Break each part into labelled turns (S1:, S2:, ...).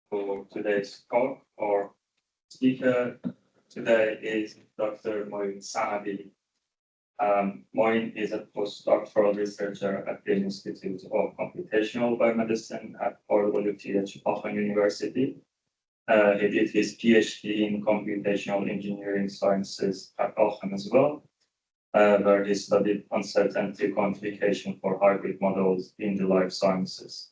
S1: for today's talk. Our speaker today is Dr. Moein Samadi. Moein is a postdoctoral researcher at the Institute of Computational Biomedicine at RWTH Aachen University. He did his PhD in computational engineering sciences at Aachen as well, where he studied uncertainty quantification for hybrid models in the life sciences.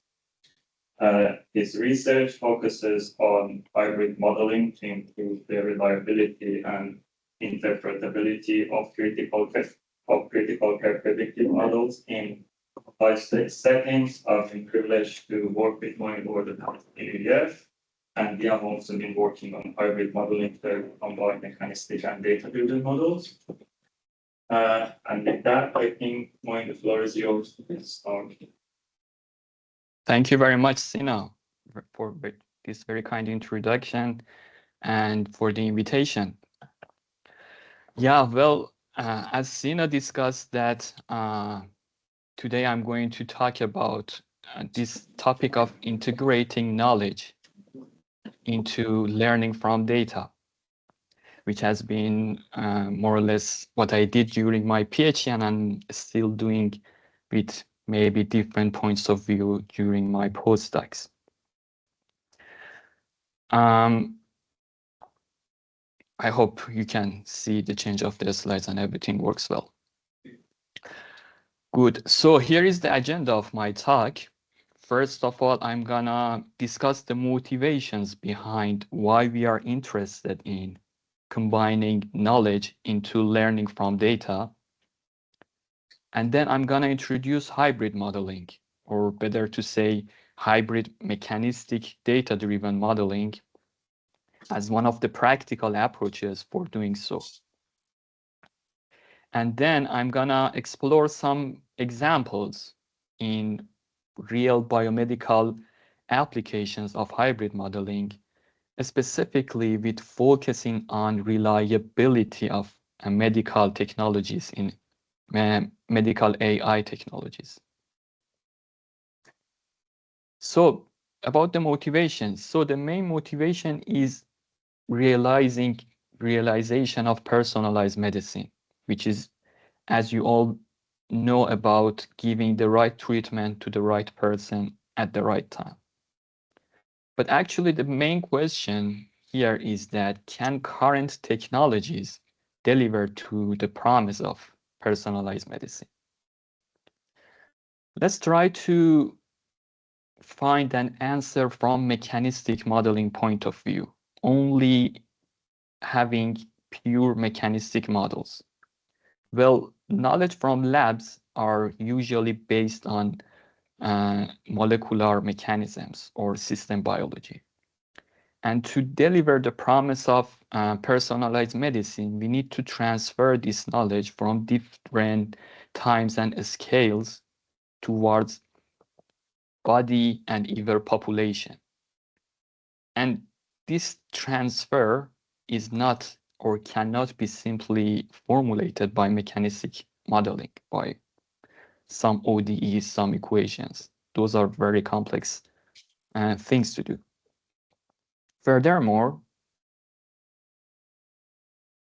S1: His research focuses on hybrid modeling to improve the reliability and interpretability of critical care predictive models in high-stakes settings. I've been privileged to work with Moein over the past few years, and we have also been working on hybrid modeling to combine mechanistic and data-driven models. And with that, I think, Moein, the floor is yours to start.
S2: Thank you very much, Sina, for this very kind introduction and for the invitation. Yeah, well, as Sina discussed that today I'm going to talk about this topic of integrating knowledge into learning from data, which has been more or less what I did during my PhD, and I'm still doing with maybe different points of view during my postdocs. I hope you can see the change of the slides and everything works well. Good. So here is the agenda of my talk. First of all, I'm gonna discuss the motivations behind why we are interested in combining knowledge into learning from data. And then I'm gonna introduce hybrid modeling, or better to say, hybrid mechanistic data-driven modeling as one of the practical approaches for doing so. And then I'm gonna explore some examples in real biomedical applications of hybrid modeling, specifically with focusing on reliability of medical technologies in medical AI technologies. So about the motivation. So the main motivation is realization of personalized medicine, which is, as you all know, about giving the right treatment to the right person at the right time. But actually the main question here is that can current technologies deliver to the promise of personalized medicine? Let's try to find an answer from mechanistic modeling point of view, only having pure mechanistic models. Well, knowledge from labs are usually based on molecular mechanisms or system biology. And to deliver the promise of personalized medicine, we need to transfer this knowledge from different times and scales towards body and even population. And this transfer is not or cannot be simply formulated by mechanistic modeling, by some ODEs, some equations. Those are very complex things to do. Furthermore,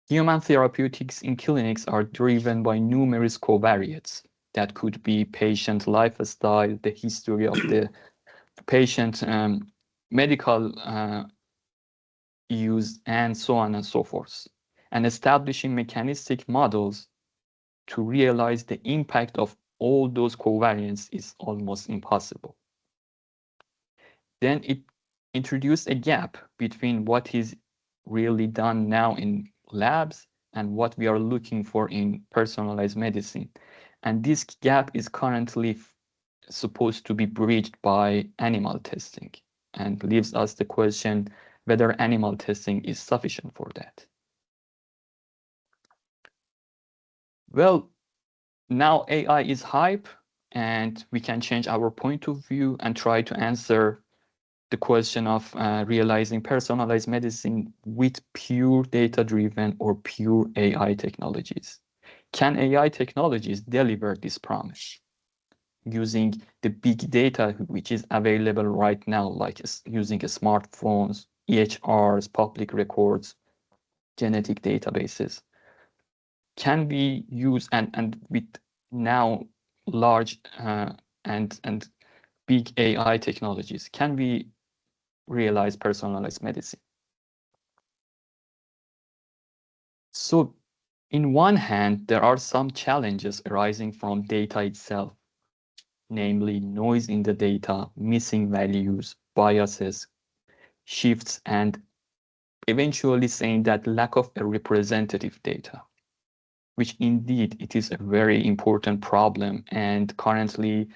S2: human therapeutics in clinics are driven by numerous covariates that could be patient lifestyle, the history of the patient, medical use, and so on and so forth. And establishing mechanistic models to realize the impact of all those covariants is almost impossible. Then it introduced a gap between what is really done now in labs and what we are looking for in personalized medicine. And this gap is currently supposed to be bridged by animal testing, and leaves us the question whether animal testing is sufficient for that. Well, now AI is hype, and we can change our point of view and try to answer the question of realizing personalized medicine with pure data-driven or pure AI technologies. Can AI technologies deliver this promise? using the big data which is available right now, like using smartphones, EHRs, public records, genetic databases, can be used and with now large and big AI technologies, can we realize personalized medicine? So in one hand, there are some challenges arising from data itself, namely noise in the data, missing values, biases, shifts, and eventually saying that lack of a representative data, which indeed it is a very important problem. And currently,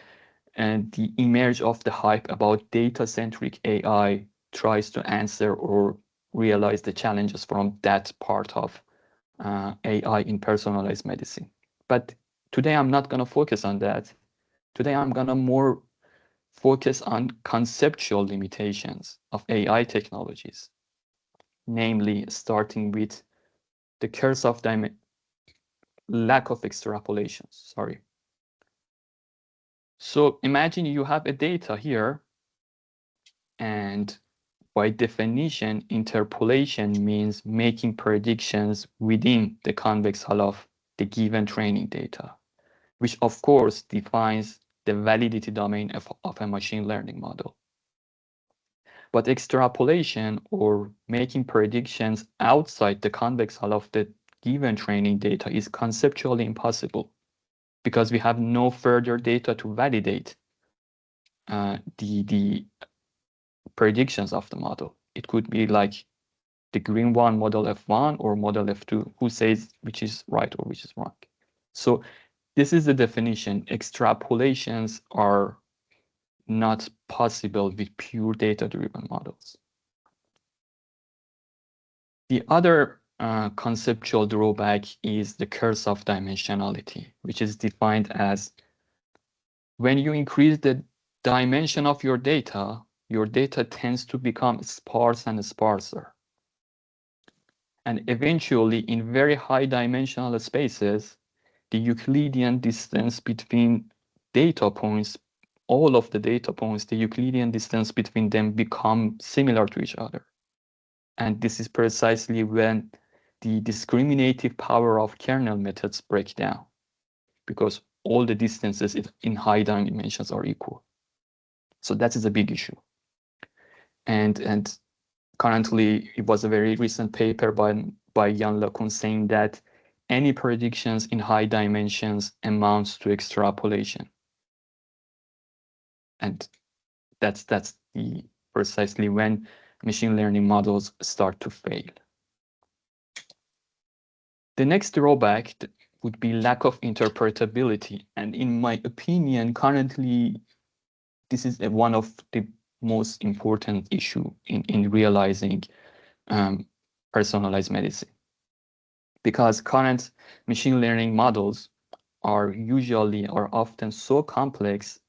S2: the image of the hype about data-centric AI tries to answer or realize the challenges from that part of AI in personalized medicine. But today I'm not going to focus on that. Today I'm going to more focus on conceptual limitations of AI technologies, namely starting with the curse of lack of extrapolations. Sorry. So imagine you have a data here, and by definition, interpolation means making predictions within the convex hull of the given training data, which of course defines the validity domain of a machine learning model. But extrapolation, or making predictions outside the convex hull of the given training data, is conceptually impossible because we have no further data to validate the predictions of the model. It could be like the green one, model F1 or model F2, who says which is right or which is wrong. So this is the definition. Extrapolations are not possible with pure data-driven models. The other conceptual drawback is the curse of dimensionality, which is defined as when you increase the dimension of your data tends to become sparse and sparser. And eventually, in very high dimensional spaces, the Euclidean distance between data points, all of the data points, the Euclidean distance between them become similar to each other. And this is precisely when the discriminative power of kernel methods break down, because all the distances in high dimensions are equal. So that is a big issue. And currently, it was a very recent paper by Jan LeCun saying that any predictions in high dimensions amounts to extrapolation. And that's precisely when machine learning models start to fail. The next drawback would be lack of interpretability. And in my opinion, currently, this is one of the most important issue in realizing personalized medicine. Because current machine learning models are often so complex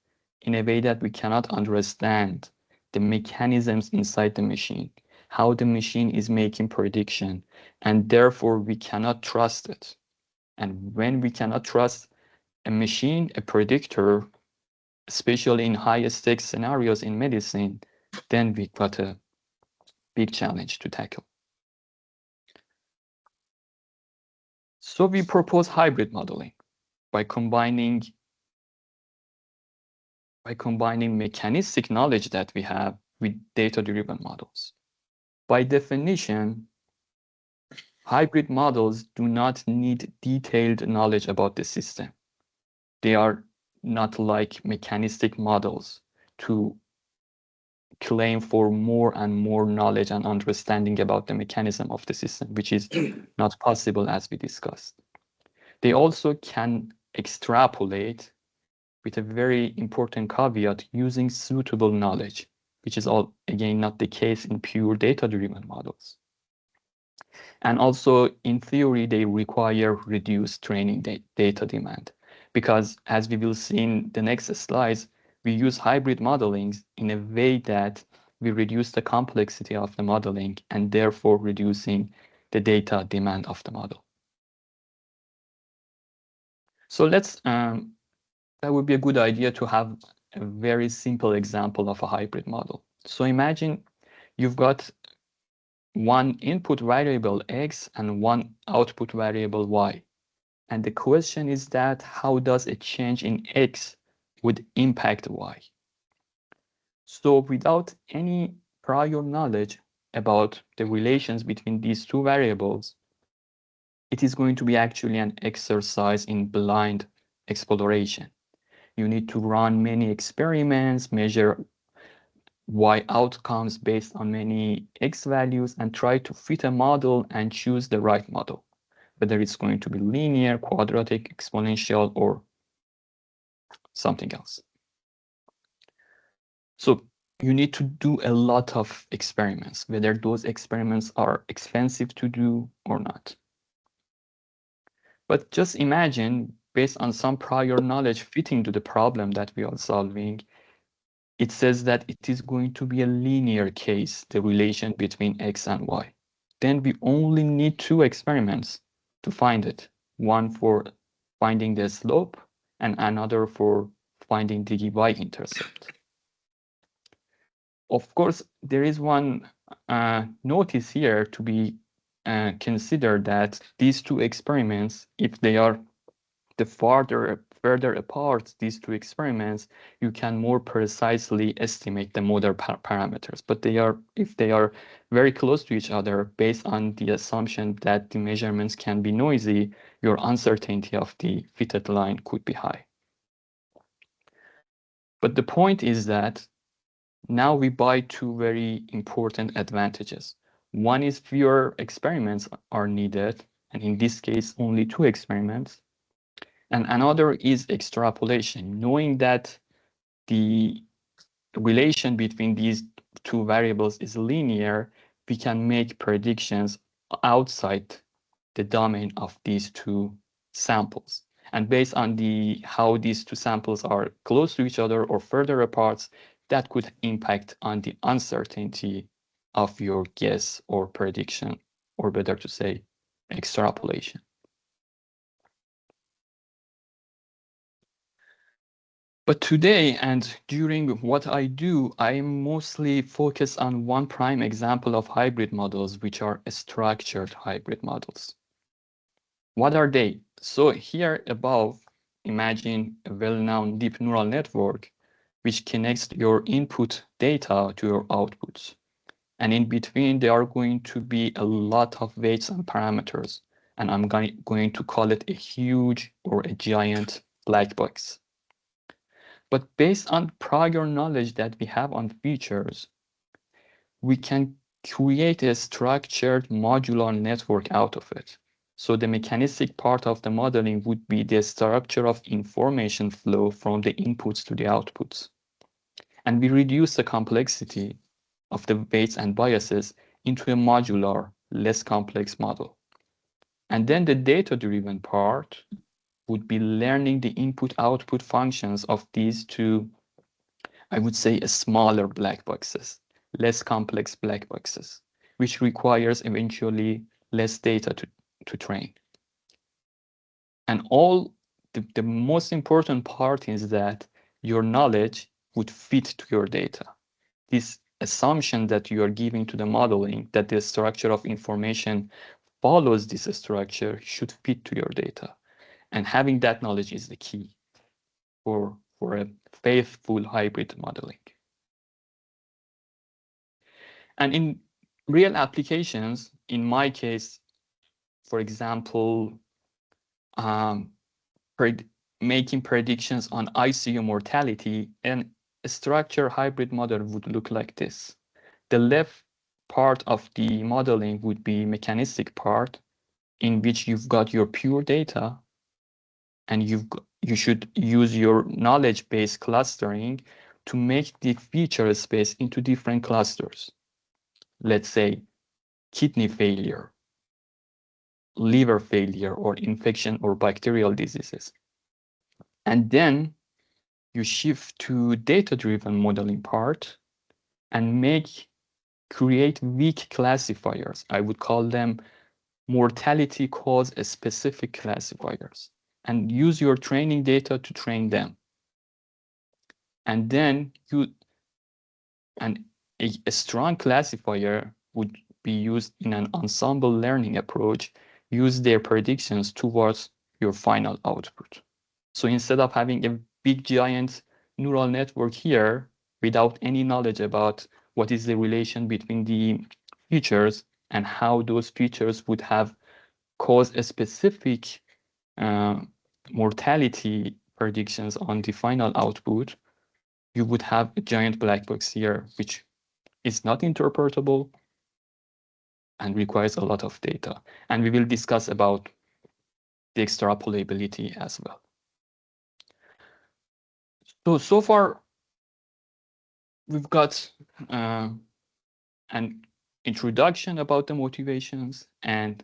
S2: in a way that we cannot understand the mechanisms inside the machine, how the machine is making prediction, and therefore we cannot trust it. And when we cannot trust a machine, a predictor, especially in high stakes scenarios in medicine, then we got a big challenge to tackle. So we propose hybrid modeling by combining mechanistic knowledge that we have with data-driven models. By definition, hybrid models do not need detailed knowledge about the system. They are not like mechanistic models to claim for more and more knowledge and understanding about the mechanism of the system, which is not possible as we discussed. They also can extrapolate with a very important caveat using suitable knowledge, which is again not the case in pure data-driven models. And also, in theory, they require reduced training data demand, because as we will see in the next slides, we use hybrid modeling in a way that we reduce the complexity of the modeling and therefore reducing the data demand of the model. So let's that would be a good idea to have a very simple example of a hybrid model. So imagine you've got one input variable X and one output variable Y. And the question is that how does a change in X would impact Y? So without any prior knowledge about the relations between these two variables, it is going to be actually an exercise in blind exploration. You need to run many experiments, measure Y outcomes based on many X values, and try to fit a model and choose the right model, whether it's going to be linear, quadratic, exponential, or something else. So you need to do a lot of experiments, whether those experiments are expensive to do or not. But just imagine, based on some prior knowledge fitting to the problem that we are solving, it says that it is going to be a linear case, the relation between X and Y. Then we only need two experiments to find it. One for finding the slope and another for finding the y-intercept. Of course, there is one notice here to be considered, that these two experiments, if they are the further apart, these two experiments, you can more precisely estimate the model parameters. But if they are very close to each other, based on the assumption that the measurements can be noisy, your uncertainty of the fitted line could be high. But the point is that now we buy two very important advantages. One is fewer experiments are needed, and in this case, only two experiments. And another is extrapolation. Knowing that the relation between these two variables is linear, we can make predictions outside the domain of these two samples. And based on how these two samples are close to each other or further apart, that could impact on the uncertainty of your guess or prediction, or better to say, extrapolation. But today, and during what I do, I mostly focus on one prime example of hybrid models, which are structured hybrid models. What are they? So here above, imagine a well-known deep neural network, which connects your input data to your outputs. And in between, there are going to be a lot of weights and parameters. And I'm going to call it a huge or a giant black box. But based on prior knowledge that we have on features, we can create a structured modular network out of it. So the mechanistic part of the modeling would be the structure of information flow from the inputs to the outputs. And we reduce the complexity of the weights and biases into a modular, less complex model. And then the data-driven part would be learning the input-output functions of these two, I would say, a smaller black boxes, less complex black boxes, which requires eventually less data to train. And the most important part is that your knowledge would fit to your data. This assumption that you are giving to the modeling, that the structure of information follows this structure, should fit to your data. And having that knowledge is the key for a faithful hybrid modeling. And in real applications, in my case, for example, making predictions on ICU mortality, and a structured hybrid model would look like this. The left part of the modeling would be mechanistic part, in which you've got your pure data, and you should use your knowledge-based clustering to make the feature space into different clusters. Let's say kidney failure, liver failure, or infection or bacterial diseases. And then you shift to data-driven modeling part and create weak classifiers. I would call them mortality cause specific classifiers, and use your training data to train them. And then a strong classifier would be used in an ensemble learning approach, use their predictions towards your final output. So instead of having a big giant neural network here without any knowledge about what is the relation between the features and how those features would have caused a specific mortality predictions on the final output, you would have a giant black box here, which is not interpretable and requires a lot of data. And we will discuss about the extrapolability as well. So far, we've got an introduction about the motivations and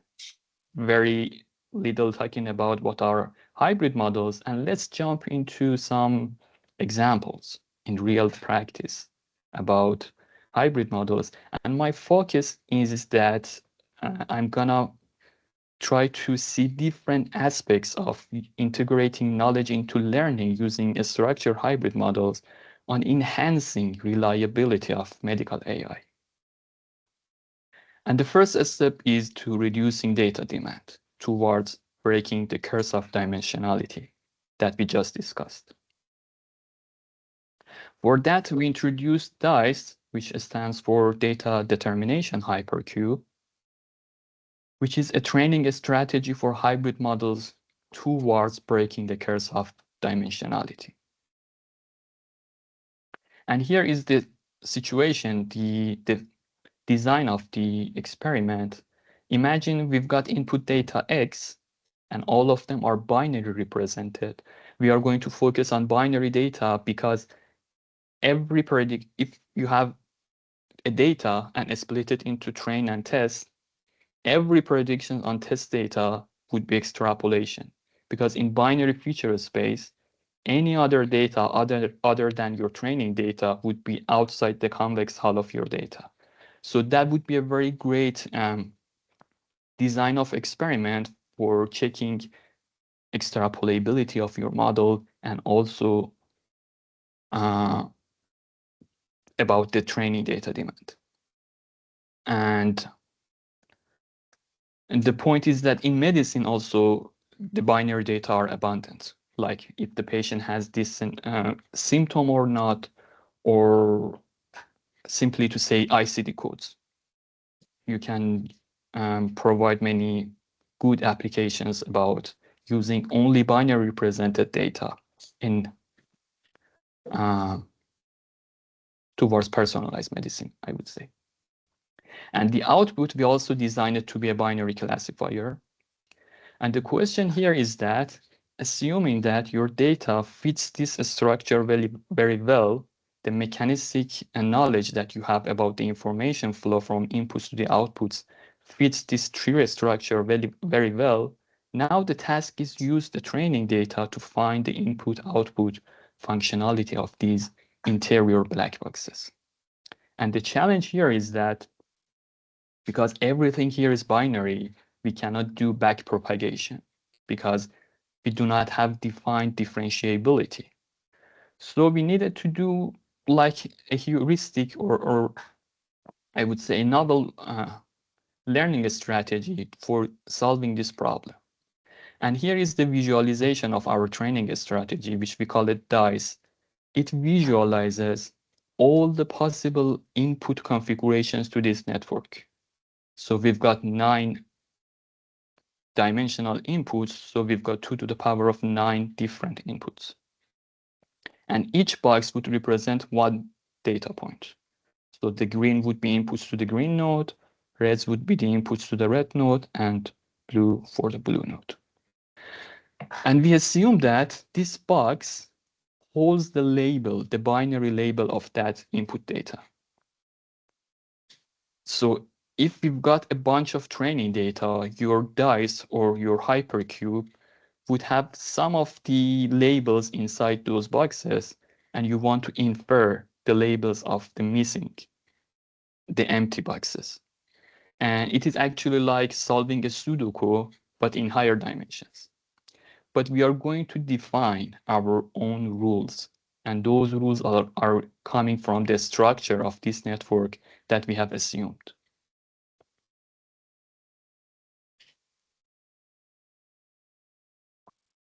S2: very little talking about what are hybrid models. And let's jump into some examples in real practice about hybrid models. And my focus is that I'm gonna try to see different aspects of integrating knowledge into learning using structured hybrid models on enhancing reliability of medical AI. And the first step is to reducing data demand towards breaking the curse of dimensionality that we just discussed. For that, we introduced DICE, which stands for Data Determination Hypercube, which is a training strategy for hybrid models towards breaking the curse of dimensionality. And here is the situation, the design of the experiment. Imagine we've got input data X, and all of them are binary represented. We are going to focus on binary data because if you have a data and split it into train and test, every prediction on test data would be extrapolation, because in binary feature space, any other data other than your training data would be outside the convex hull of your data. So that would be a very great design of experiment for checking extrapolability of your model and also about the training data demand. And the point is that in medicine also, the binary data are abundant. Like if the patient has this symptom or not, or simply to say ICD codes. You can provide many good applications about using only binary represented data in towards personalized medicine, I would say. And the output, we also designed it to be a binary classifier. And the question here is that, assuming that your data fits this structure very, very well, the mechanistic knowledge that you have about the information flow from inputs to the outputs fits this tree structure very, very well. Now the task is use the training data to find the input-output functionality of these interior black boxes. And the challenge here is that because everything here is binary, we cannot do back propagation because we do not have defined differentiability. So we needed to do like a heuristic or I would say a novel learning strategy for solving this problem. And here is the visualization of our training strategy, which we call it DICE. It visualizes all the possible input configurations to this network. So we've got 9 dimensional inputs, so we've got 2 to the power of 9 different inputs. And each box would represent one data point. So the green would be inputs to the green node, reds would be the inputs to the red node, and blue for the blue node. And we assume that this box holds the label, the binary label of that input data. So if we've got a bunch of training data, your DICE or your hypercube would have some of the labels inside those boxes, and you want to infer the labels of the missing, the empty boxes. And it is actually like solving a Sudoku, but in higher dimensions. But we are going to define our own rules And those rules are coming from the structure of this network that we have assumed.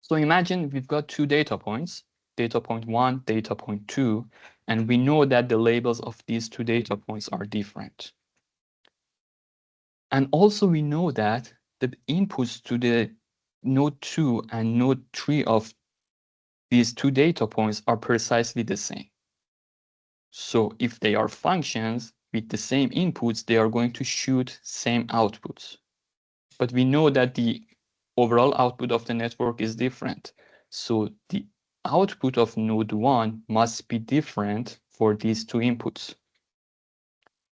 S2: So imagine we've got two data points, data point 1, data point 2, and we know that the labels of these two data points are different. And also we know that the inputs to the node 2 and node 3 of these two data points are precisely the same. So if they are functions with the same inputs, they are going to shoot same outputs. But we know that the overall output of the network is different. So the output of node 1 must be different for these two inputs.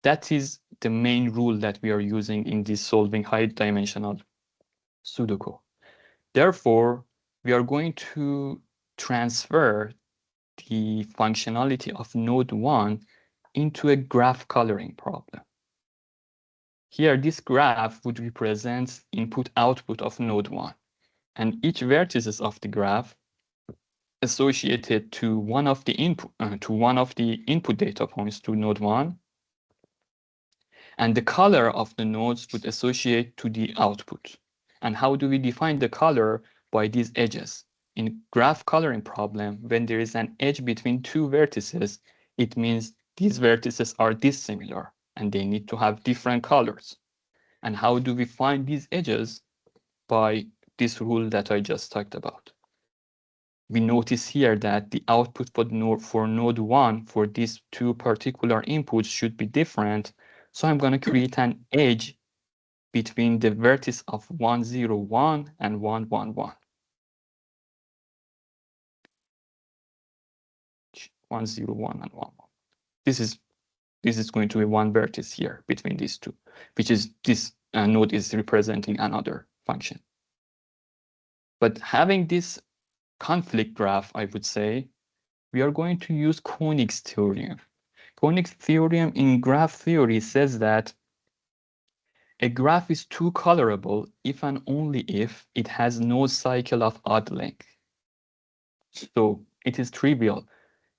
S2: That is the main rule that we are using in this solving high-dimensional Sudoku. Therefore, we are going to transfer the functionality of node 1 into a graph coloring problem. Here, this graph would represent input-output of node 1, and each vertices of the graph associated to one of the input data points to node 1, and the color of the nodes would associate to the output. And how do we define the color? By these edges. In graph coloring problem, when there is an edge between two vertices, it means these vertices are dissimilar and they need to have different colors. And how do we find these edges? By this rule that I just talked about. We notice here that the output for node 1 for these two particular inputs should be different. So I'm going to create an edge between the vertex of 101 and 111. 101 and 11. This is going to be one vertex here between these two, which is this node is representing another function. But having this conflict graph, I would say, we are going to use Koenig's theorem. Koenig's theorem in graph theory says that a graph is two colorable if and only if it has no cycle of odd length. So it is trivial.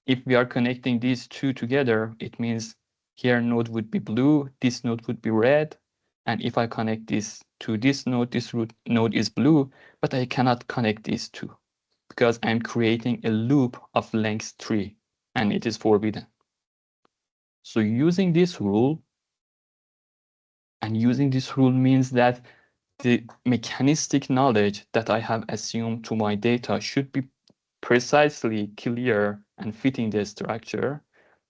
S2: If we are connecting these two together, it means here node would be blue, this node would be red. And if I connect this to this node node is blue, but I cannot connect these two because I'm creating a loop of length 3 and it is forbidden. So using this rule, means that the mechanistic knowledge that I have assumed to my data should be precisely clear and fitting the structure.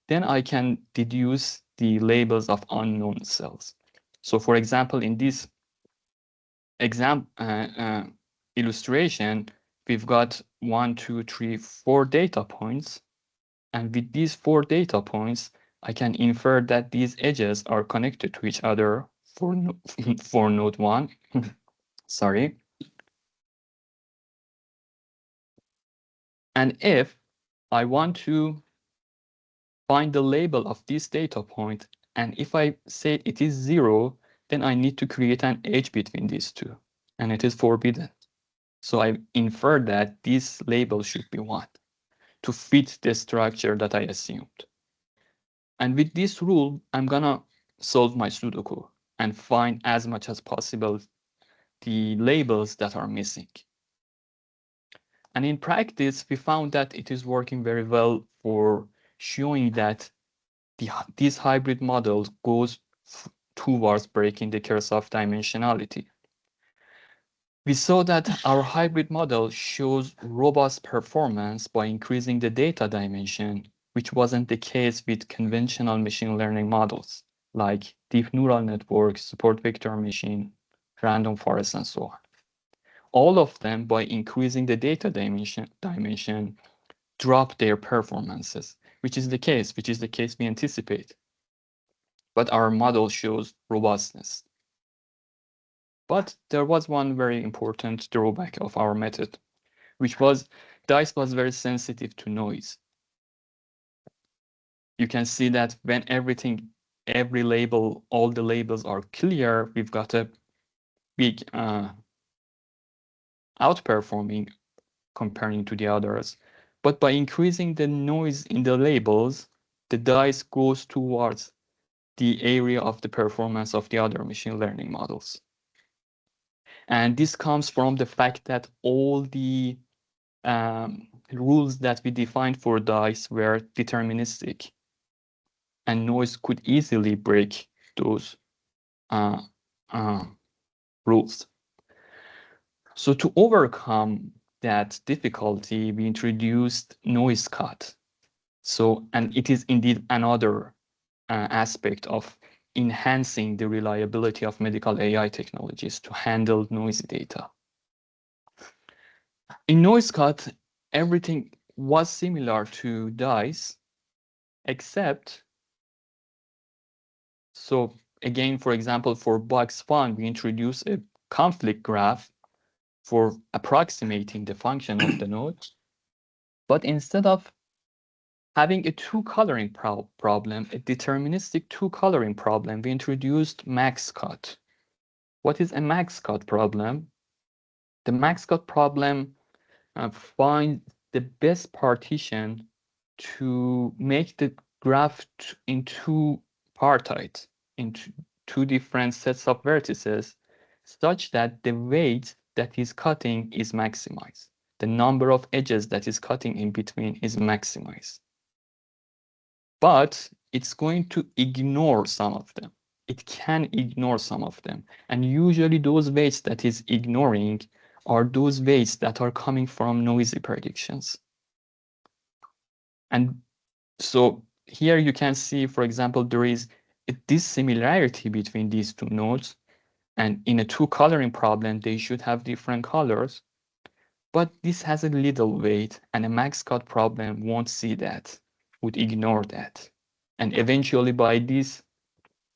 S2: Then I can deduce the labels of unknown cells. So for example, in this illustration, we've got 1, 2, 3, 4 data points. And with these 4 data points, I can infer that these edges are connected to each other for node 1. Sorry. And if I want to find the label of this data point, and if I say it is 0, then I need to create an edge between these two, and it is forbidden. So I infer that this label should be 1 to fit the structure that I assumed. And with this rule, I'm gonna solve my Sudoku and find as much as possible the labels that are missing. And in practice, we found that it is working very well for showing that this hybrid model goes towards breaking the curse of dimensionality. We saw that our hybrid model shows robust performance by increasing the data dimension, which wasn't the case with conventional machine learning models like deep neural networks, support vector machine, random forest, and so on. All of them, by increasing the data dimension, drop their performances, which is the case we anticipate. But our model shows robustness. But there was one very important drawback of our method, which was DICE was very sensitive to noise. You can see that when every label, all the labels are clear, we've got a big outperforming comparing to the others. But by increasing the noise in the labels, the dice goes towards the area of the performance of the other machine learning models. And this comes from the fact that all the rules that we defined for dice were deterministic, and noise could easily break those rules. So to overcome that difficulty, we introduced noise cut. So, and it is indeed another aspect of enhancing the reliability of medical AI technologies to handle noisy data. In noise cut, everything was similar to dice, except, so again, for example, for box fun, we introduce a conflict graph for approximating the function of the node. But instead of having a two-coloring problem, a deterministic two-coloring problem, we introduced max cut. What is a max cut problem? The max cut problem finds the best partition to make the graph in two partites, into two different sets of vertices, such that the weight that is cutting is maximized. The number of edges that is cutting in between is maximized. But it's going to ignore some of them. It can ignore some of them. And usually those weights that is ignoring are those weights that are coming from noisy predictions. And so here you can see, for example, there is a dissimilarity between these two nodes. And in a two coloring problem, they should have different colors. But this has a little weight, and a max cut problem won't see that, would ignore that. And eventually, by this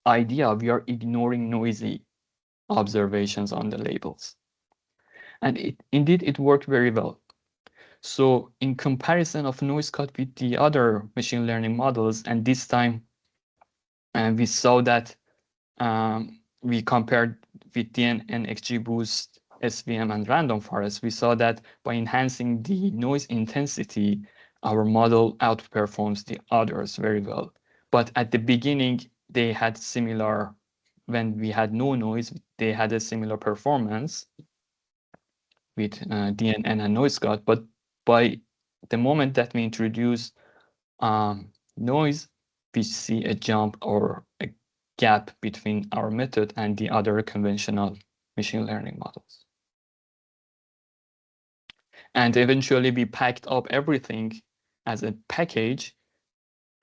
S2: idea, we are ignoring noisy observations on the labels. And indeed, it worked very well. So in comparison of noise cut with the other machine learning models, and this time we saw that we compared with DNN, XGBoost, SVM, and random forest, we saw that by enhancing the noise intensity, our model outperforms the others very well. But at the beginning, they had similar, when we had no noise, they had a similar performance with DNN and noise cut. But by the moment that we introduce noise, we see a jump or a gap between our method and the other conventional machine learning models. And eventually we packed up everything as a package,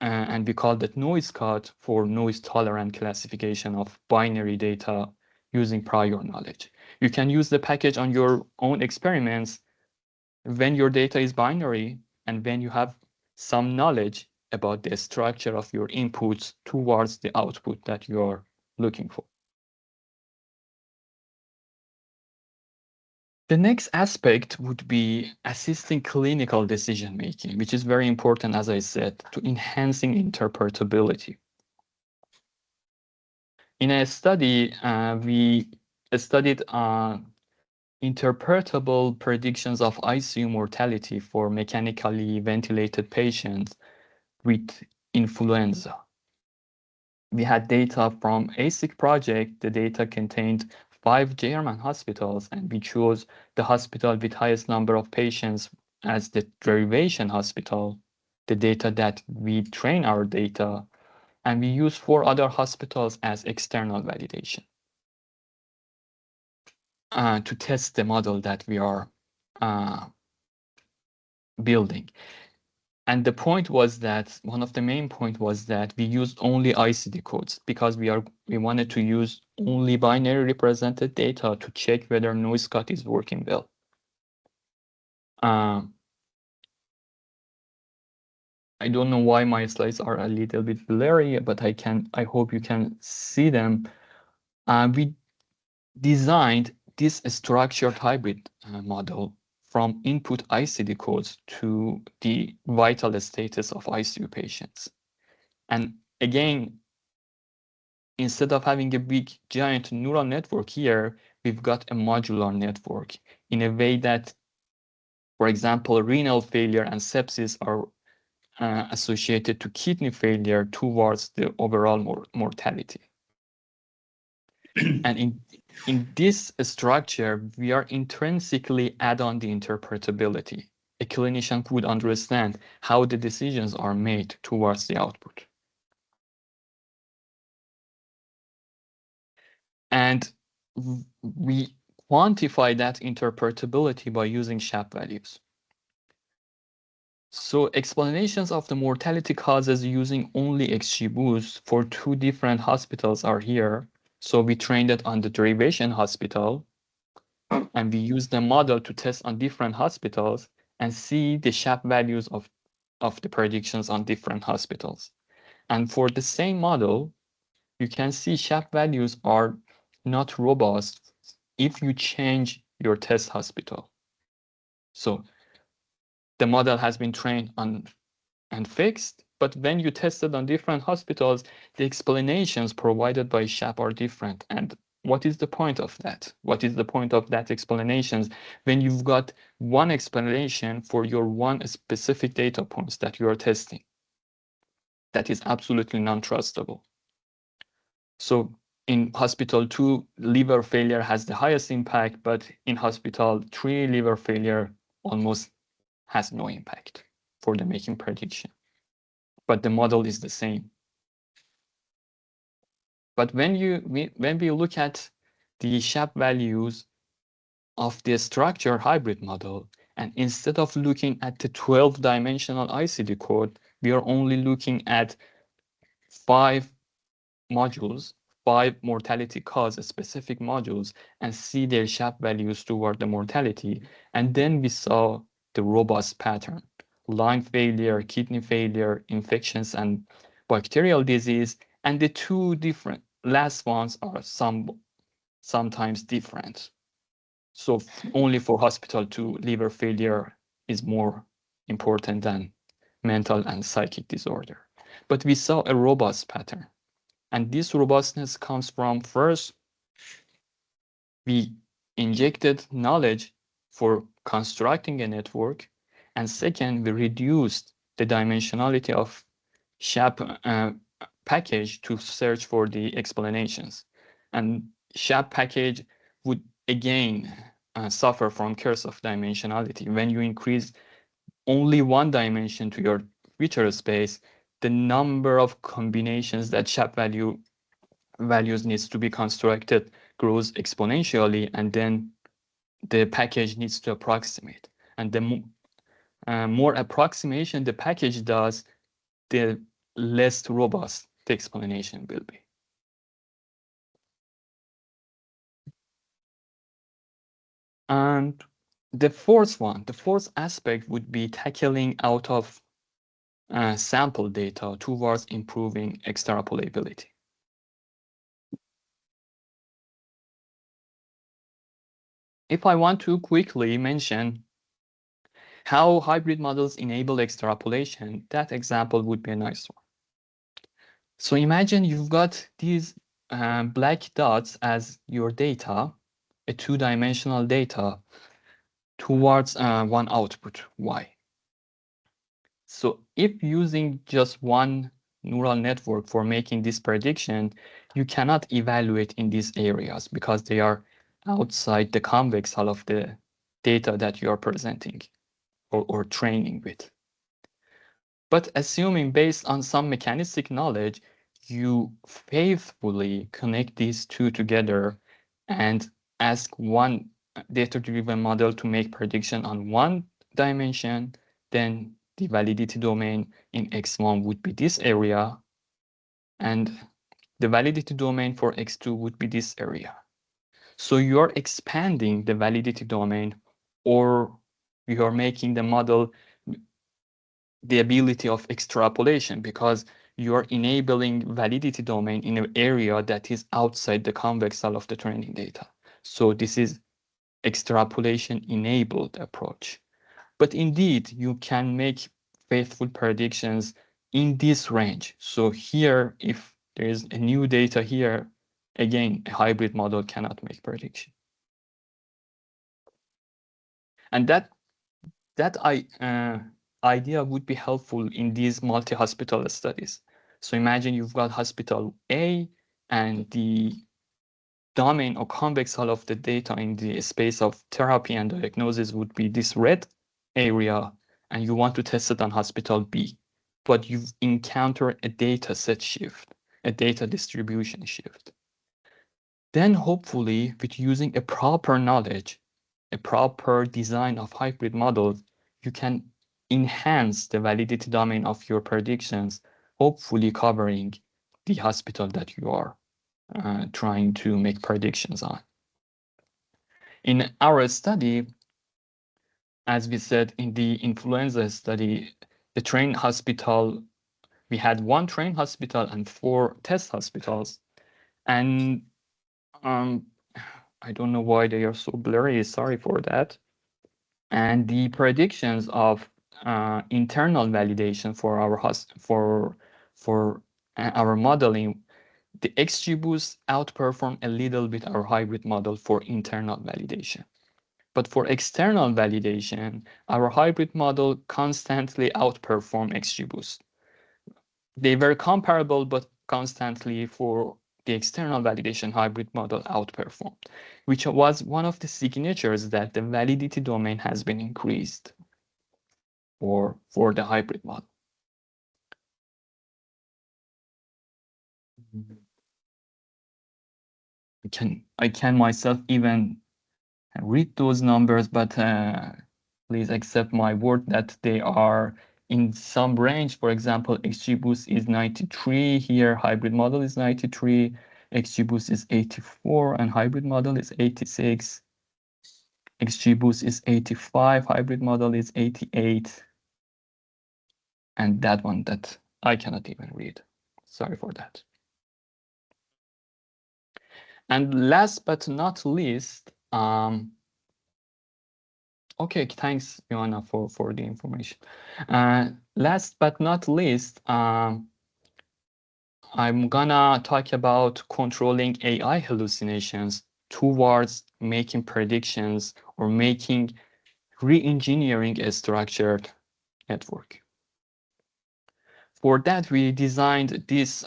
S2: and we called it noise cut for noise tolerant classification of binary data using prior knowledge. You can use the package on your own experiments when your data is binary and when you have some knowledge about the structure of your inputs towards the output that you are looking for. The next aspect would be assisting clinical decision making, which is very important, as I said, to enhancing interpretability. In a study, we studied interpretable predictions of ICU mortality for mechanically ventilated patients with influenza. We had data from ASIC project. The data contained 5 German hospitals, and we chose the hospital with highest number of patients as the derivation hospital, the data that we train our data, and we use 4 other hospitals as external validation to test the model that we are building. And the point was that one of the main point was that we used only ICD codes because we wanted to use only binary represented data to check whether noise cut is working well. I don't know why my slides are a little bit blurry, but I hope you can see them. We designed this structured hybrid model from input ICD codes to the vital status of ICU patients. And again, instead of having a big giant neural network here, we've got a modular network in a way that For example, renal failure and sepsis are associated to kidney failure towards the overall mortality. And in this structure, we are intrinsically add on the interpretability. A clinician could understand how the decisions are made towards the output. And we quantify that interpretability by using SHAP values. So explanations of the mortality causes using only XGBoost for 2 different hospitals are here. So we trained it on the derivation hospital, and we use the model to test on different hospitals and see the SHAP values of the predictions on different hospitals. And for the same model, you can see SHAP values are not robust if you change your test hospital. So the model has been trained on and fixed, but when you test it on different hospitals, the explanations provided by SHAP are different. And what is the point of that? What is the point of that explanations when you've got one explanation for your one specific data points that you are testing? That is absolutely non-trustable. So in hospital 2, liver failure has the highest impact, but in hospital 3, liver failure almost has no impact for the making prediction. But the model is the same. But when we look at the SHAP values of the structure hybrid model, and instead of looking at the 12-dimensional ICD code, we are only looking at 5 modules, 5 mortality cause specific modules, and see their SHAP values toward the mortality. And then we saw the robust pattern: lung failure, kidney failure, infections, and bacterial disease. And the 2 different last ones are sometimes different. So only for hospital 2, liver failure is more important than mental and psychic disorder. But we saw a robust pattern. And this robustness comes from, first, we injected knowledge for constructing a network. And second, we reduced the dimensionality of SHAP package to search for the explanations. And SHAP package would again suffer from curse of dimensionality. When you increase only one dimension to your feature space, the number of combinations that SHAP values needs to be constructed grows exponentially, and then the package needs to approximate. And the more approximation the package does, the less robust the explanation will be. And the fourth aspect would be tackling out of sample data towards improving extrapolability. If I want to quickly mention how hybrid models enable extrapolation, that example would be a nice one. So imagine you've got these black dots as your data, a 2-dimensional data, towards one output, y. So if using just one neural network for making this prediction, you cannot evaluate in these areas because they are outside the convex hull of the data that you are presenting or training with. But assuming based on some mechanistic knowledge, you faithfully connect these 2 together and ask one data-driven model to make prediction on 1 dimension, then the validity domain in X1 would be this area, and the validity domain for X2 would be this area. So you're expanding the validity domain, or you're making the model the ability of extrapolation, because you're enabling validity domain in an area that is outside the convex hull of the training data. So this is extrapolation enabled approach. But indeed, you can make faithful predictions in this range. So here, if there is a new data here, again, a hybrid model cannot make prediction. And that idea would be helpful in these multi-hospital studies. So imagine you've got hospital A, and the domain or convex hull of the data in the space of therapy and diagnosis would be this red area, and you want to test it on hospital B, but you've encountered a data set shift, a data distribution shift. Then hopefully with using a proper knowledge, a proper design of hybrid models, you can enhance the validity domain of your predictions, hopefully covering the hospital that you are trying to make predictions on. In our study, as we said in the influenza study, the trained hospital, we had 1 trained hospital and 4 test hospitals. And I don't know why they are so blurry, sorry for that. And the predictions of internal validation for our modeling, the XGBoost outperformed a little bit our hybrid model for internal validation. But for external validation, our hybrid model constantly outperformed XGBoost. They were comparable, but constantly for the external validation hybrid model outperformed, which was one of the signatures that the validity domain has been increased for the hybrid model. I can myself even read those numbers, but please accept my word that they are in some range. For example, XGBoost is 93 here, hybrid model is 93, XGBoost is 84, and hybrid model is 86. XGBoost is 85, hybrid model is 88. And that one that I cannot even read. Sorry for that. And last but not least, okay, thanks, Joanna, for the information. Last but not least, I'm gonna talk about controlling AI hallucinations towards making predictions or making re-engineering a structured network. For that, we designed this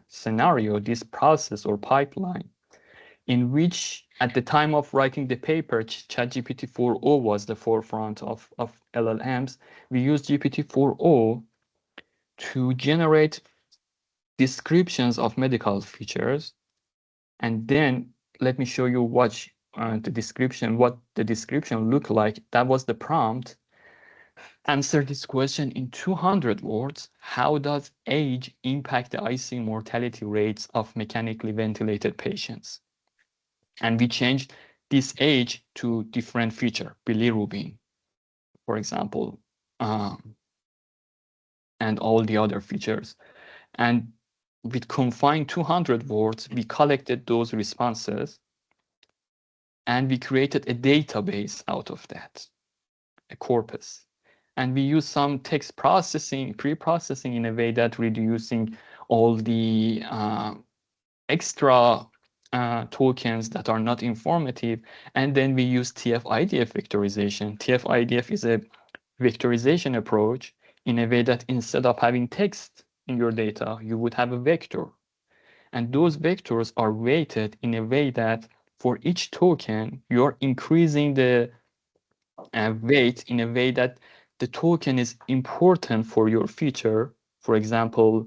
S2: scenario, this process or pipeline, in which at the time of writing the paper, ChatGPT 4o was the forefront of LLMs. We used GPT 4o to generate descriptions of medical features. And then let me show you what the description looked like. That was the prompt. Answer this question in 200 words. How does age impact the ICU mortality rates of mechanically ventilated patients? And we changed this age to different feature, bilirubin, for example, and all the other features. And with confined 200 words, we collected those responses, and we created a database out of that, a corpus. And we use some text processing, pre-processing in a way that reducing all the extra tokens that are not informative. And then we use TF-IDF vectorization. TF-IDF is a vectorization approach in a way that instead of having text in your data, you would have a vector. And those vectors are weighted in a way that for each token, you're increasing the weight in a way that the token is important for your feature. For example,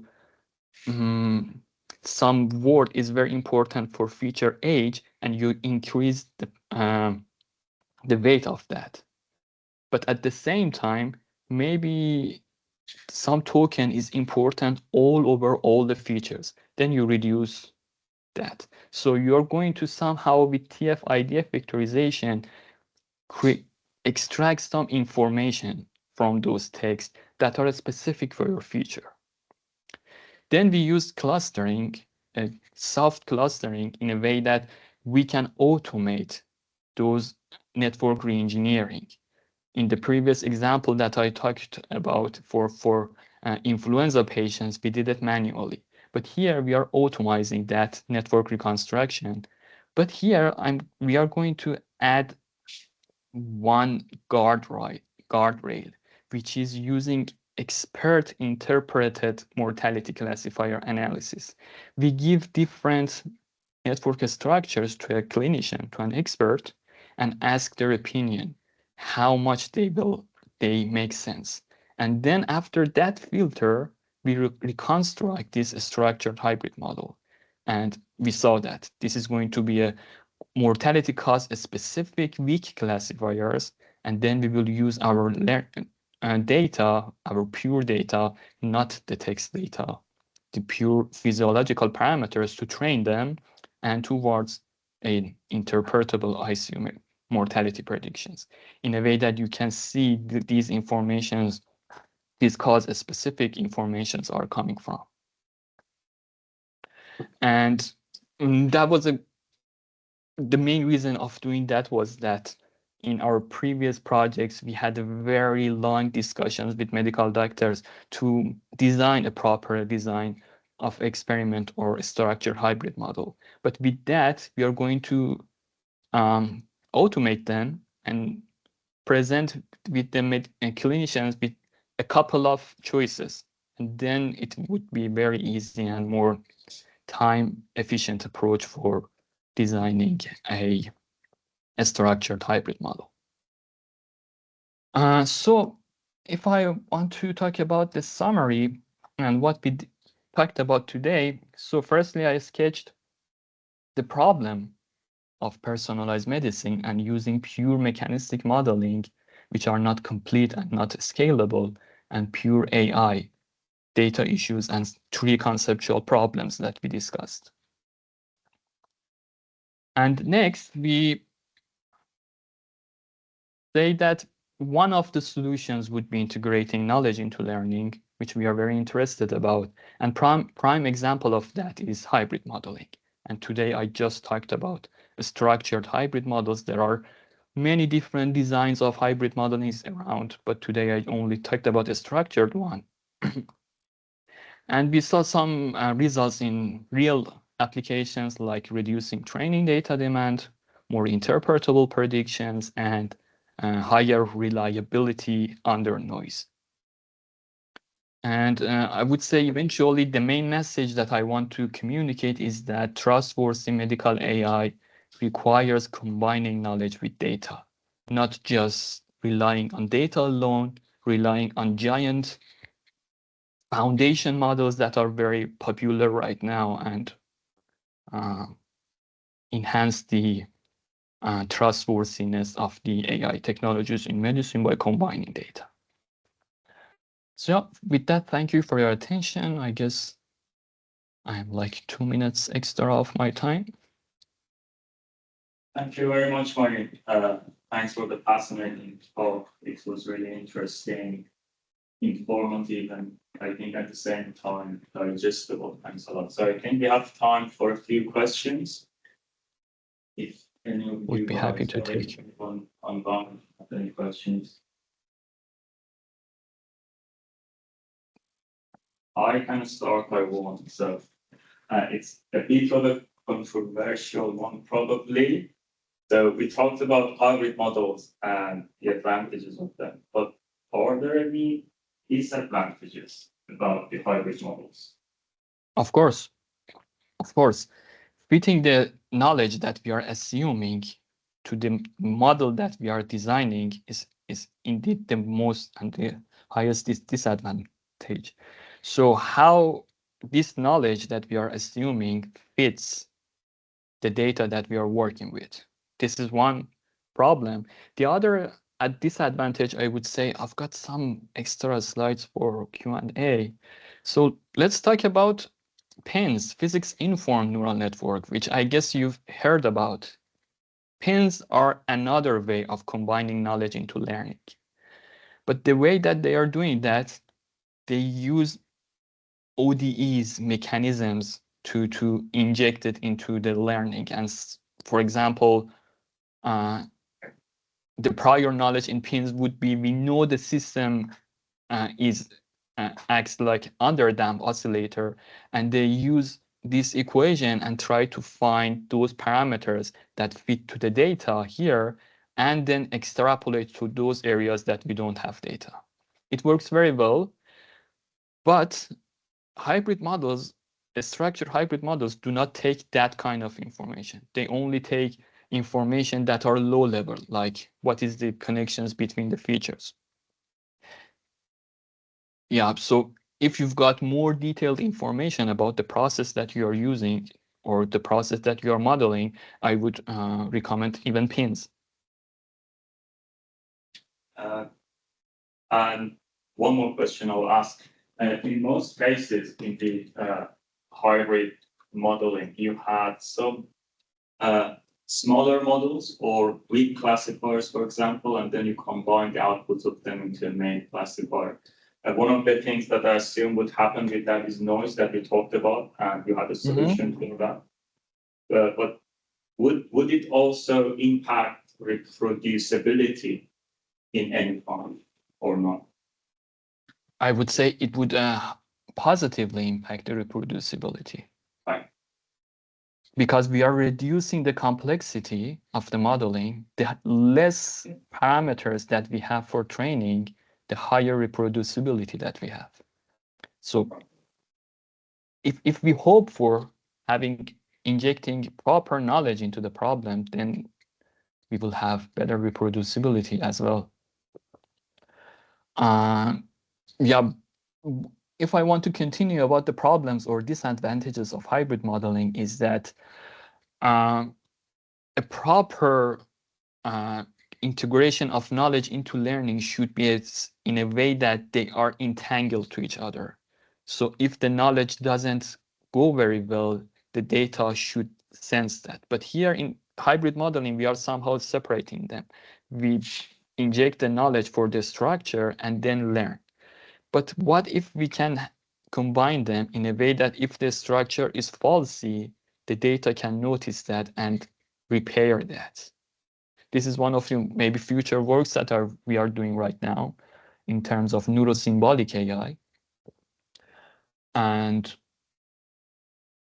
S2: some word is very important for feature age, and you increase the weight of that. But at the same time, maybe some token is important all over all the features. Then you reduce that. So you're going to somehow with TF-IDF vectorization extract some information from those texts that are specific for your feature. Then we use clustering, soft clustering, in a way that we can automate those network reengineering. In the previous example that I talked about for influenza patients, we did it manually. But here we are automizing that network reconstruction. But here we are going to add one guardrail, which is using expert interpreted mortality classifier analysis. We give different network structures to a clinician, to an expert, and ask their opinion, how much they make sense. And then after that filter, we reconstruct this structured hybrid model. And we saw that this is going to be a mortality cause specific weak classifiers, and then we will use our data, our pure data, not the text data, the pure physiological parameters to train them and towards an interpretable ICU mortality predictions in a way that you can see these informations, these cause specific informations are coming from. And that was the main reason of doing that was that in our previous projects, we had very long discussions with medical doctors to design a proper design of experiment or structured hybrid model. But with that, we are going to automate them and present with the clinicians with a couple of choices. And then it would be very easy and more time efficient approach for designing a structured hybrid model. So if I want to talk about the summary and what we talked about today, so firstly, I sketched the problem of personalized medicine and using pure mechanistic modeling, which are not complete and not scalable, and pure AI, data issues, and three conceptual problems that we discussed. And next, we say that one of the solutions would be integrating knowledge into learning, which we are very interested about. And prime example of that is hybrid modeling. And today I just talked about structured hybrid models. There are many different designs of hybrid modeling around, but today I only talked about a structured one. And we saw some results in real applications like reducing training data demand, more interpretable predictions, and higher reliability under noise. And I would say eventually the main message that I want to communicate is that trustworthy medical AI requires combining knowledge with data, not just relying on data alone, relying on giant foundation models that are very popular right now and enhance the trustworthiness of the AI technologies in medicine by combining data. So with that, thank you for your attention. I guess I'm like 2 minutes extra of my time.
S1: Thank you very much, Moein. Thanks for the fascinating talk. It was really interesting, informative, and I think at the same time digestible. Thanks a lot. So I think we have time for a few questions. If any of
S2: Would
S1: you
S2: be happy to take.
S1: Online have any questions. I can start by one. So it's a bit of a controversial one, probably. So we talked about hybrid models and the advantages of them, but are there any disadvantages about the hybrid models?
S2: Of course, fitting the knowledge that we are assuming to the model that we are designing is indeed the most and the highest disadvantage. So how this knowledge that we are assuming fits the data that we are working with. This is one problem. The other disadvantage, I would say, I've got some extra slides for Q&A. So let's talk about PINs, physics-informed neural network, which I guess you've heard about. PINs are another way of combining knowledge into learning. But the way that they are doing that, they use ODEs mechanisms to inject it into the learning. And for example, the prior knowledge in PINs would be, we know the system acts like underdamped oscillator, and they use this equation and try to find those parameters that fit to the data here and then extrapolate to those areas that we don't have data. It works very well, but hybrid models, structured hybrid models, do not take that kind of information. They only take information that are low level, like what is the connections between the features. Yeah, so if you've got more detailed information about the process that you are using or the process that you are modeling, I would recommend even pins.
S1: And one more question I'll ask. In most cases, in the hybrid modeling, you had some smaller models or weak classifiers, for example, and then you combine the outputs of them into a main classifier. One of the things that I assume would happen with that is noise that we talked about, and you had a solution for that. But would it also impact reproducibility in any form or not?
S2: I would say it would positively impact the reproducibility.
S1: Right.
S2: Because we are reducing the complexity of the modeling, the less parameters that we have for training, the higher reproducibility that we have. So if we hope for injecting proper knowledge into the problem, then we will have better reproducibility as well. Yeah, if I want to continue about the problems or disadvantages of hybrid modeling, is that a proper integration of knowledge into learning should be in a way that they are entangled to each other. So if the knowledge doesn't go very well, the data should sense that. But here in hybrid modeling, we are somehow separating them. We inject the knowledge for the structure and then learn. But what if we can combine them in a way that if the structure is faulty, the data can notice that and repair that? This is one of the maybe future works that we are doing right now in terms of neurosymbolic AI. And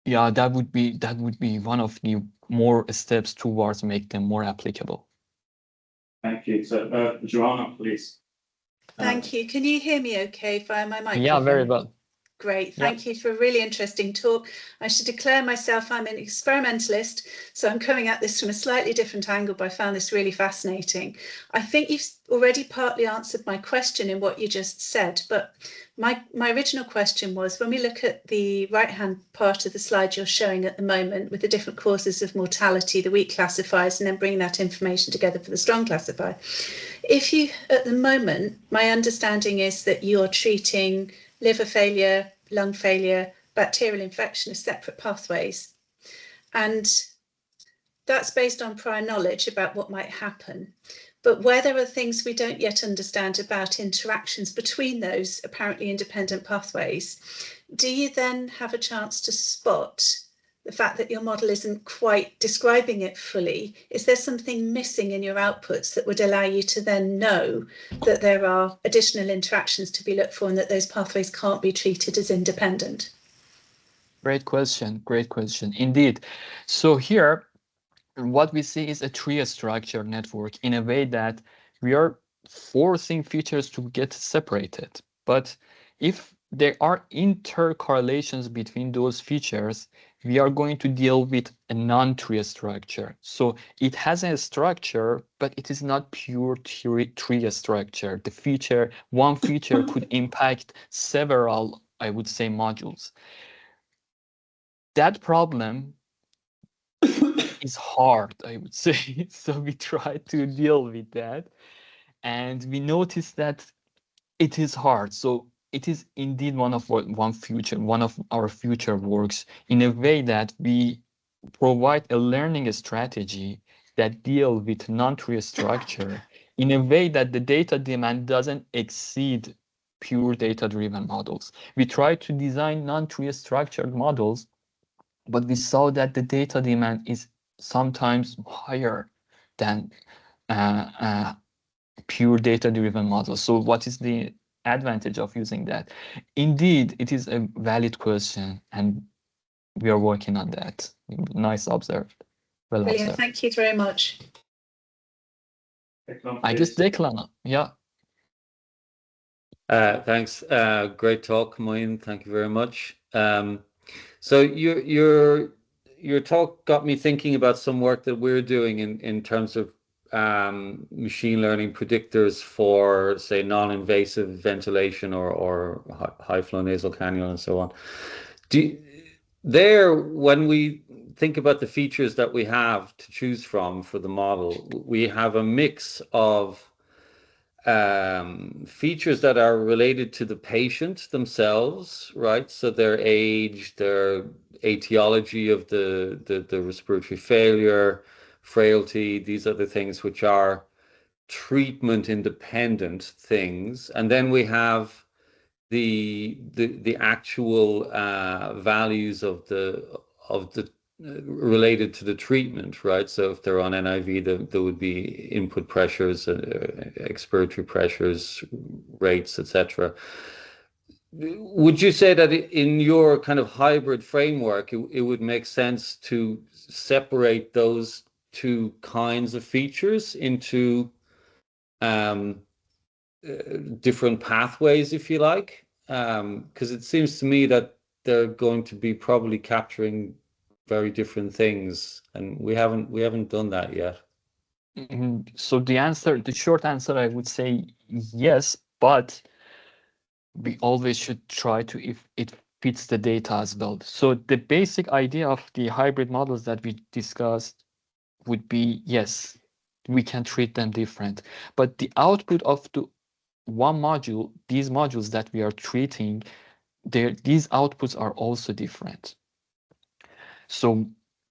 S2: yeah, that would be one of the more steps towards make them more applicable.
S1: Thank you. So, Joanna, please.
S3: Thank you. Can you hear me okay via my microphone?
S2: Yeah, very well.
S3: Great. Thank you for a really interesting talk. I should declare myself I'm an experimentalist, so I'm coming at this from a slightly different angle, but I found this really fascinating. I think you've already partly answered my question in what you just said, but my original question was, when we look at the right-hand part of the slide you're showing at the moment with the different causes of mortality, the weak classifiers, and then bringing that information together for the strong classifier. If you, at the moment, my understanding is that you're treating liver failure, lung failure, bacterial infection as separate pathways. And that's based on prior knowledge about what might happen. But where there are things we don't yet understand about interactions between those apparently independent pathways, do you then have a chance to spot the fact that your model isn't quite describing it fully? Is there something missing in your outputs that would allow you to then know that there are additional interactions to be looked for and that those pathways can't be treated as independent?
S2: Great question. Great question. Indeed. So here, what we see is a tree structure network in a way that we are forcing features to get separated. But if there are intercorrelations between those features, we are going to deal with a non-tree structure. So it has a structure, but it is not pure tree structure. One feature could impact several, I would say, modules. That problem is hard, I would say. So we try to deal with that. And we notice that it is hard. So it is indeed one of our future works, in a way that we provide a learning strategy that deal with non-tree structure in a way that the data demand doesn't exceed pure data-driven models. We try to design non-tree structured models, but we saw that the data demand is sometimes higher than pure data-driven models. So what is the advantage of using that? Indeed, it is a valid question, and we are working on that. Nice observed. Well
S3: Brilliant.
S2: observed.
S3: Thank you very much.
S2: I guess Declan, yeah.
S4: Thanks. Great talk, Moein. Thank you very much. So your talk got me thinking about some work that we're doing in terms of machine learning predictors for, say, non-invasive ventilation or high flow nasal cannula and so on. When we think about the features that we have to choose from for the model, we have a mix of features that are related to the patient themselves, right? So their age, their etiology of the respiratory failure, frailty, these are the things which are treatment independent things. And then we have the actual values of the related to the treatment, right? So if they're on NIV, there would be input pressures, expiratory pressures, rates, etc. Would you say that in your kind of hybrid framework, it would make sense to separate those two kinds of features into different pathways, if you like? Because it seems to me that they're going to be probably capturing very different things, and we haven't done that yet.
S2: So the short answer, I would say yes, but we always should try to, if it fits the data as well. So the basic idea of the hybrid models that we discussed would be, yes, we can treat them different, but the output of the one module, these modules that we are treating, these outputs are also different. So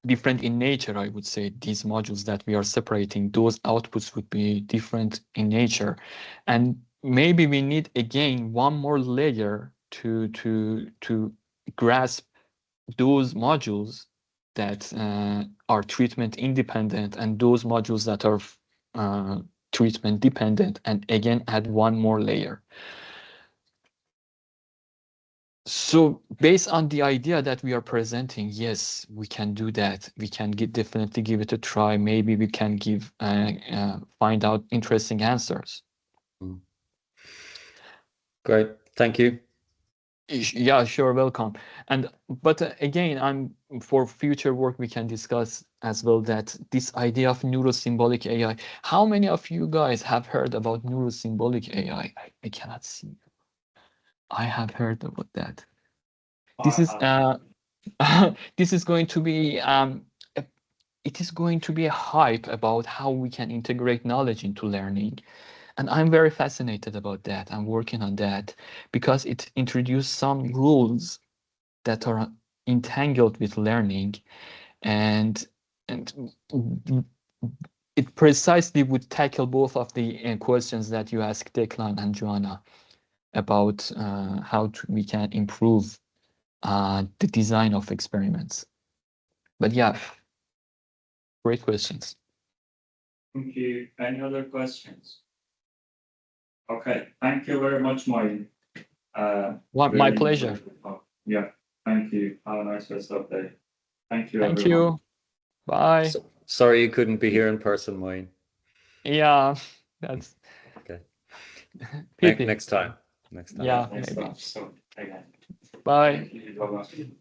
S2: different in nature, I would say, these modules that we are separating, those outputs would be different in nature. And maybe we need, again, one more layer to grasp those modules that are treatment independent and those modules that are treatment dependent, and again, add one more layer. So based on the idea that we are presenting, yes, we can do that. We can definitely give it a try. Maybe we can find out interesting answers.
S4: Great, thank you.
S2: Yeah, sure, welcome. But again, for future work we can discuss as well that this idea of neurosymbolic AI. How many of you guys have heard about neurosymbolic AI? I cannot see. I have heard about that. This is this is going to be it is going to be a hype about how we can integrate knowledge into learning. And I'm very fascinated about that. I'm working on that because it introduced some rules that are entangled with learning, and it precisely would tackle both of the questions that you asked Declan and Joanna about how we can improve the design of experiments. But yeah, great questions.
S1: Thank you. Any other questions? Okay, thank you very much, Moein.
S2: My pleasure.
S1: Yeah, thank you. Have a nice rest of the day. Thank you,
S2: Thank
S1: everyone.
S2: you. Bye.
S4: Sorry you couldn't be here in person, Moein.
S2: Yeah, that's
S4: okay.
S2: pity.
S4: Next time.
S2: Yeah,
S1: Next
S2: maybe.
S1: time. So again.
S2: Bye.
S1: Thank you. Bye-bye.